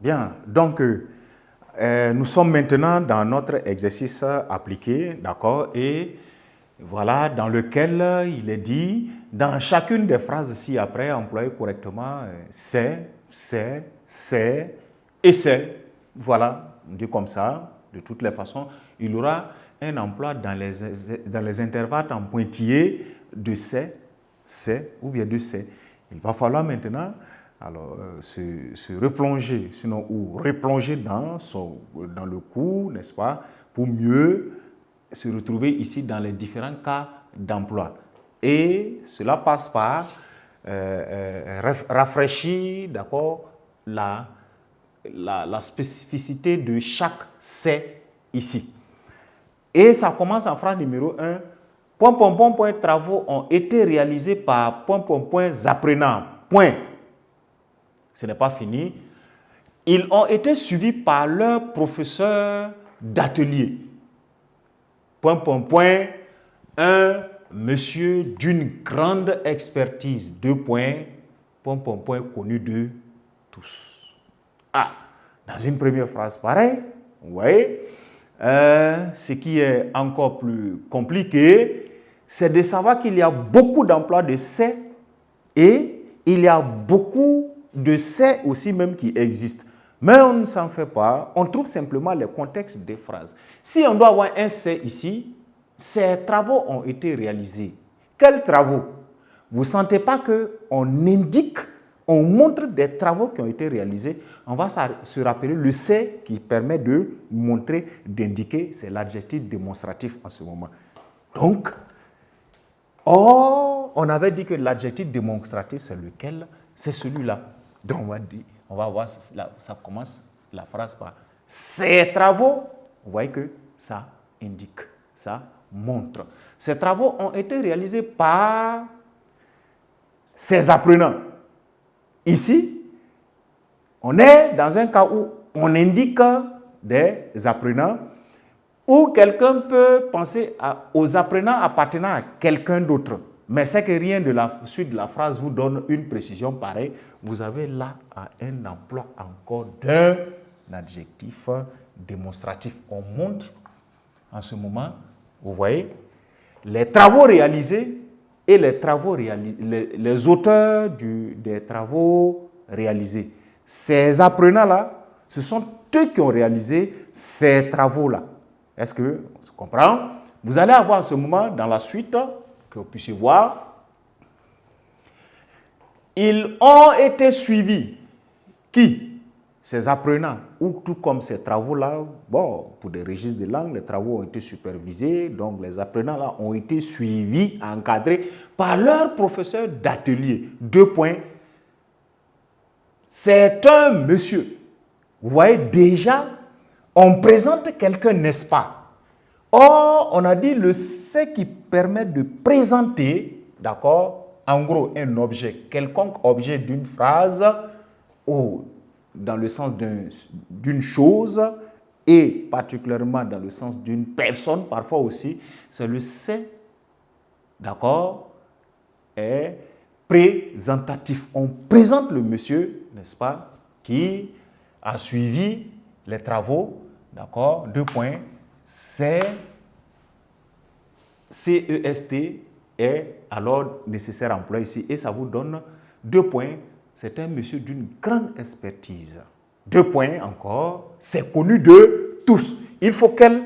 Bien, donc nous sommes maintenant dans notre exercice appliqué, d'accord, et voilà, dans lequel il est dit, dans chacune des phrases ci-après, employer correctement c'est, et c'est. Voilà, on dit comme ça, de toutes les façons, il y aura un emploi dans les intervalles en pointillés de c'est ou bien de c'est. Il va falloir maintenant alors, se replonger, sinon, ou replonger dans le cours, n'est-ce pas, pour mieux se retrouver ici dans les différents cas d'emploi. Et cela passe par rafraîchir, d'accord, la spécificité de chaque c'est ici. Et ça commence en phrase numéro 1. Travaux ont été réalisés par apprenants. Point. Ce n'est pas fini. Ils ont été suivis par leur professeur d'atelier. Un monsieur d'une grande expertise. Connu de tous. Ah, dans une première phrase pareille, vous voyez, ce qui est encore plus compliqué, c'est de savoir qu'il y a beaucoup d'emplois de c'est et il y a beaucoup de c'est aussi même qui existent. Mais on ne s'en fait pas, on trouve simplement les contextes des phrases. Si on doit avoir un c'est ici, ces travaux ont été réalisés. Quels travaux? Vous ne sentez pas qu'on indique, on montre des travaux qui ont été réalisés. On va se rappeler le c'est qui permet de montrer, d'indiquer, c'est l'adjectif démonstratif en ce moment. Donc, on avait dit que l'adjectif démonstratif, c'est lequel? C'est celui-là. Donc, on va voir, ça commence la phrase par ces travaux. Vous voyez que ça indique, ça montre. Ces travaux ont été réalisés par ces apprenants. Ici, on est dans un cas où on indique des apprenants, où quelqu'un peut penser aux apprenants appartenant à quelqu'un d'autre. Mais c'est que rien de la suite de la phrase vous donne une précision pareille. Vous avez là un emploi encore d'un adjectif démonstratif. On montre en ce moment, vous voyez, les travaux réalisés et les auteurs des travaux réalisés. Ces apprenants-là, ce sont eux qui ont réalisé ces travaux-là. Est-ce que on se comprend? Vous allez avoir en ce moment, dans la suite, que vous puissiez voir, ils ont été suivis. Qui? Ces apprenants, ou tout comme ces travaux-là, bon, pour des registres de langue, les travaux ont été supervisés, donc les apprenants-là ont été suivis, encadrés par leur professeur d'atelier. C'est un monsieur. Vous voyez, déjà, on présente quelqu'un, n'est-ce pas? Or, on a dit le c'est qui permet de présenter, d'accord, en gros, un objet, quelconque objet d'une phrase, ou dans le sens d'une chose, et particulièrement dans le sens d'une personne, parfois aussi, c'est le c'est, d'accord, est présentatif. On présente le monsieur, n'est-ce pas, qui a suivi les travaux, d'accord, CEST est alors nécessaire à employer ici, et ça vous donne 2 points. C'est un monsieur d'une grande expertise. 2 points encore, c'est connu de tous. Il faut qu'elle,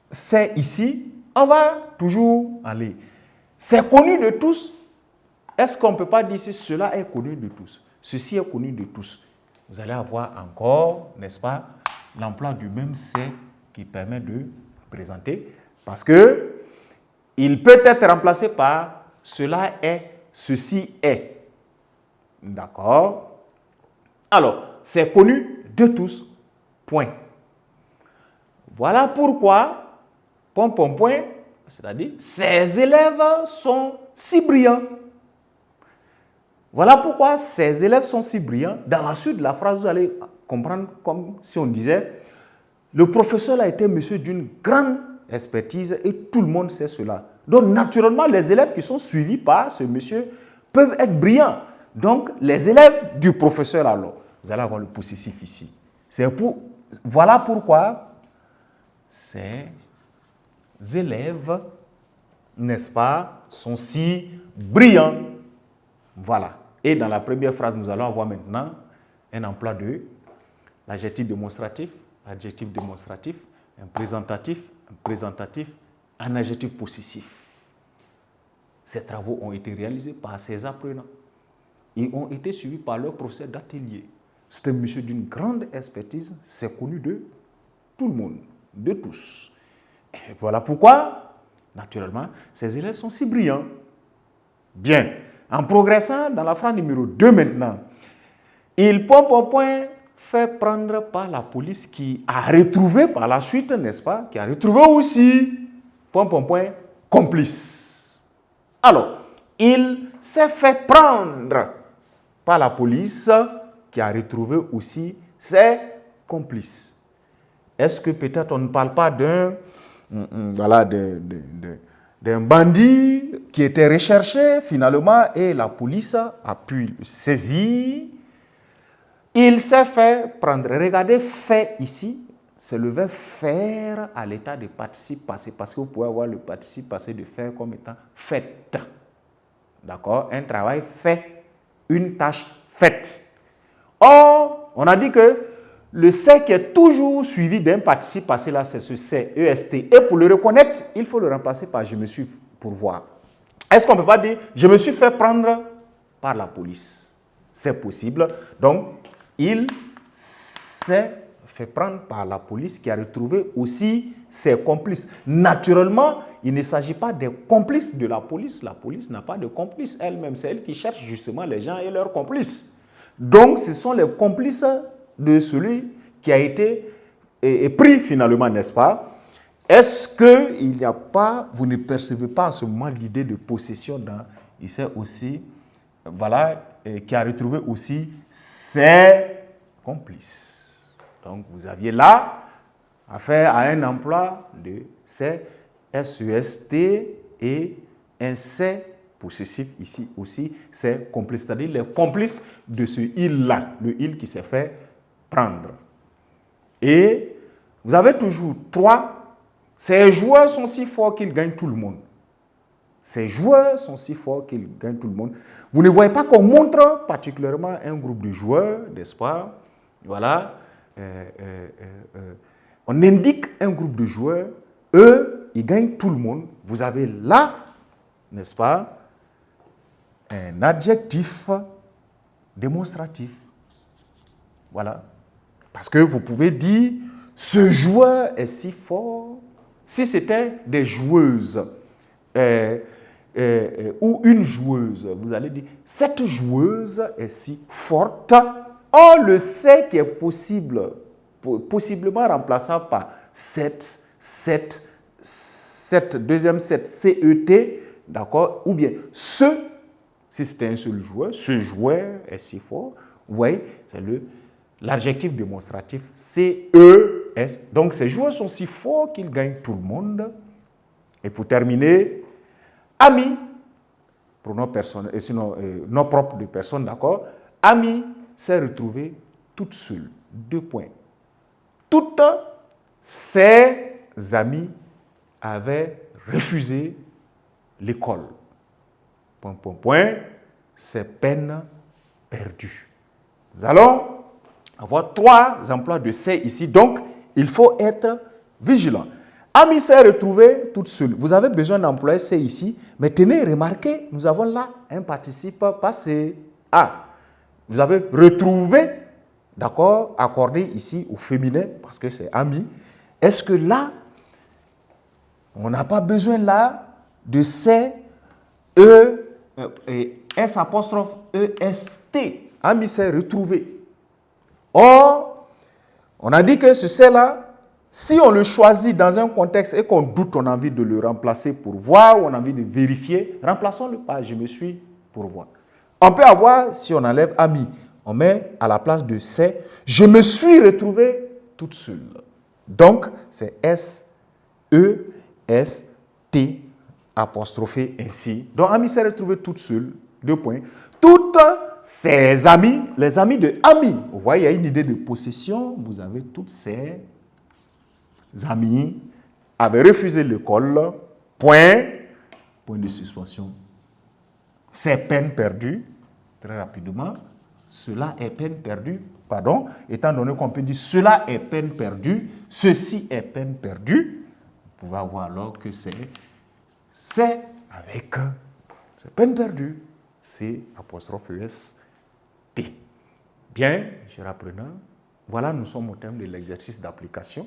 c'est ici, on va toujours aller. C'est connu de tous. Est-ce qu'on ne peut pas dire que cela est connu de tous? Ceci est connu de tous. Vous allez avoir encore, n'est-ce pas, l'emploi du même c'est qui permet de présenter. Parce que il peut être remplacé par cela est, ceci est. D'accord? Alors, c'est connu de tous. Point. Voilà pourquoi, c'est-à-dire, ces élèves sont si brillants. Voilà pourquoi ces élèves sont si brillants. Dans la suite de la phrase, vous allez comprendre comme si on disait, le professeur a été monsieur d'une grande expertise et tout le monde sait cela. Donc, naturellement, les élèves qui sont suivis par ce monsieur peuvent être brillants. Donc, les élèves du professeur, alors, vous allez avoir le possessif ici. Voilà pourquoi ces élèves, n'est-ce pas, sont si brillants. Voilà. Et dans la première phrase, nous allons avoir maintenant un emploi de l'adjectif démonstratif, un présentatif, un adjectif possessif. Ces travaux ont été réalisés par ces apprenants. Ils ont été suivis par leur professeur d'atelier. C'est un monsieur d'une grande expertise, c'est connu de tout le monde, de tous. Et voilà pourquoi, naturellement, ces élèves sont si brillants. Bien, en progressant dans la phrase numéro 2 maintenant, il fait prendre par la police qui a retrouvé par la suite, n'est-ce pas, qui a retrouvé aussi, complice. Alors, il s'est fait prendre par la police qui a retrouvé aussi ses complices. Est-ce que peut-être on ne parle pas d'un bandit qui était recherché finalement et la police a pu le saisir? Il s'est fait prendre. Regardez, fait ici, c'est le verbe faire à l'état de participe passé, parce que vous pouvez avoir le participe passé de faire comme étant fait. D'accord? Un travail fait, une tâche faite. Or, on a dit que le c'est qui est toujours suivi d'un participe passé, là, c'est ce c'est, EST. Et pour le reconnaître, il faut le remplacer par je me suis pour voir. Est-ce qu'on ne peut pas dire je me suis fait prendre par la police? C'est possible. Donc, il s'est fait prendre par la police qui a retrouvé aussi ses complices. Naturellement, il ne s'agit pas des complices de la police. La police n'a pas de complices elle-même. C'est elle qui cherche justement les gens et leurs complices. Donc, ce sont les complices de celui qui a été pris finalement, n'est-ce pas? Est-ce qu'il n'y a pas, vous ne percevez pas en ce moment l'idée de possession dans, il sait aussi, voilà, qui a retrouvé aussi ses complices. Donc, vous aviez là affaire à un emploi de c'est SEST et un c'est possessif ici aussi, c'est complice, c'est-à-dire les complices de ce il-là, le il qui s'est fait prendre. Et vous avez toujours 3, ces joueurs sont si forts qu'ils gagnent tout le monde. Ces joueurs sont si forts qu'ils gagnent tout le monde. Vous ne voyez pas qu'on montre particulièrement un groupe de joueurs, n'est-ce pas? Voilà. On indique un groupe de joueurs, eux, ils gagnent tout le monde. Vous avez là, n'est-ce pas, un adjectif démonstratif. Voilà. Parce que vous pouvez dire, ce joueur est si fort. Si c'était des joueuses ou une joueuse, vous allez dire, cette joueuse est si forte. Or, le c'est qui est possiblement remplaçable par cette deuxième cet, CET, d'accord, ou bien ce, si c'était un seul joueur, ce joueur est si fort. Vous voyez, c'est l'adjectif démonstratif CES. Donc, ces joueurs sont si forts qu'ils gagnent tout le monde. Et pour terminer, ami, pronom personnel, et sinon nom propre de personne, d'accord. Ami s'est retrouvée toute seule. 2 points. Toutes ses amies avaient refusé l'école. ... C'est peine perdue. Nous allons avoir 3 emplois de c'est ici, donc il faut être vigilant. Ami s'est retrouvée toute seule. Vous avez besoin d'employer c'est ici, mais tenez, remarquez, nous avons là un participe passé. Ah, vous avez retrouvé, d'accord, accordé ici au féminin, parce que c'est ami. Est-ce que là, on n'a pas besoin là de c'est, S apostrophe EST. Ami s'est retrouvé. Or, on a dit que ce c'est-là, si on le choisit dans un contexte et qu'on doute, on a envie de le remplacer pour voir, ou on a envie de vérifier, remplaçons-le par je me suis pour voir. On peut avoir, si on enlève ami, on met à la place de c'est, je me suis retrouvé toute seule. Donc, c'est S-E-S-T apostrophé ainsi. Donc, ami s'est retrouvée toute seule. 2 points. Toutes ses amis, les amis de amis. Vous voyez, il y a une idée de possession. Vous avez toutes ces amis avaient refusé l'école. Point de suspension. C'est peine perdue. Très rapidement, cela est peine perdue. Pardon, étant donné qu'on peut dire cela est peine perdue, ceci est peine perdue, vous pouvez voir alors que c'est avec c'est peine perdue. C'est apostrophe ES T. Bien, cher apprenant, voilà, nous sommes au thème de l'exercice d'application.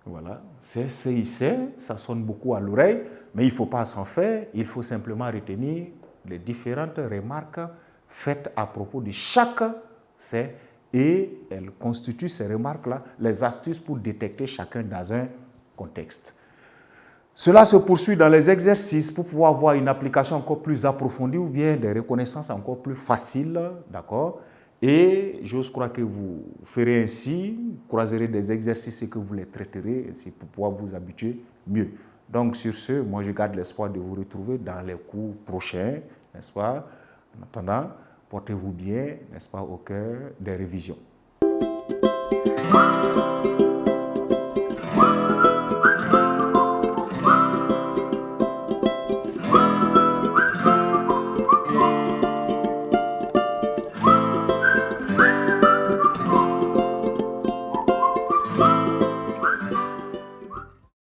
Voilà, c'est CIC, ça sonne beaucoup à l'oreille, mais il ne faut pas s'en faire, il faut simplement retenir les différentes remarques faites à propos de chaque c'est et elles constituent ces remarques-là les astuces pour détecter chacun dans un contexte. Cela se poursuit dans les exercices pour pouvoir avoir une application encore plus approfondie ou bien des reconnaissances encore plus faciles, d'accord? Et j'ose croire que vous ferez ainsi, croiserez des exercices et que vous les traiterez ainsi pour pouvoir vous habituer mieux. Donc sur ce, moi je garde l'espoir de vous retrouver dans les cours prochains, n'est-ce pas? En attendant, portez-vous bien, n'est-ce pas, au cœur des révisions.